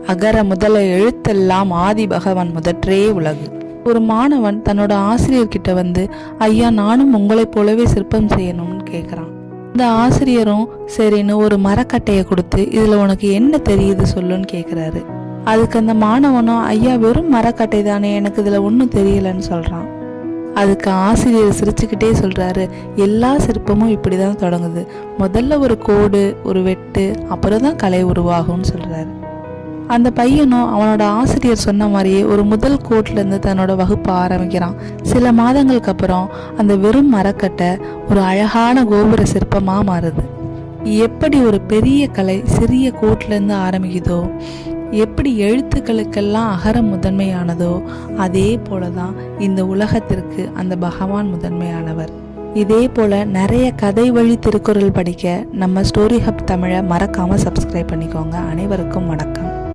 அகர முதல எழுத்தெல்லாம் ஆதி பகவன் முதற்றே உலகு. ஒரு மாணவன் தன்னோட ஆசிரியர்கிட்ட வந்து, ஐயா நானும் உங்களைப் போலவே சிற்பம் செய்யணும்னு கேட்குறான். இந்த ஆசிரியரும் சரின்னு ஒரு மரக்கட்டையை கொடுத்து, இதில் உனக்கு என்ன தெரியுது சொல்லுன்னு கேட்குறாரு. அதுக்கு அந்த மாணவனும், ஐயா வெறும் மரக்கட்டை தானே, எனக்கு இதில் ஒன்றும் தெரியலன்னு சொல்கிறான். அதுக்கு ஆசிரியர் சிரிச்சுக்கிட்டே சொல்கிறாரு, எல்லா சிற்பமும் இப்படி தான் தொடங்குது. முதல்ல ஒரு கோடு, ஒரு வெட்டு, அப்புறம் தான் கலை உருவாகும்னு சொல்கிறாரு. அந்த பையனும் அவனோட ஆசிரியர் சொன்ன மாதிரியே ஒரு முதல் கோட்லேருந்து தன்னோட வகுப்பை ஆரம்பிக்கிறான். சில மாதங்களுக்கு அப்புறம் அந்த வெறும் மரக்கட்டை ஒரு அழகான கோபுர சிற்பமாக மாறுது. எப்படி ஒரு பெரிய கலை சிறிய கோட்லேருந்து ஆரம்பிக்குதோ, எப்படி எழுத்துக்களுக்கெல்லாம் அகரம் முதன்மையானதோ, அதே போல தான் இந்த உலகத்திற்கு அந்த பகவான் முதன்மையானவர். இதே போல நிறைய கதை வழி திருக்குறள் படிக்க நம்ம ஸ்டோரி ஹப் தமிழை மறக்காமல் சப்ஸ்கிரைப் பண்ணிக்கோங்க. அனைவருக்கும் வணக்கம்.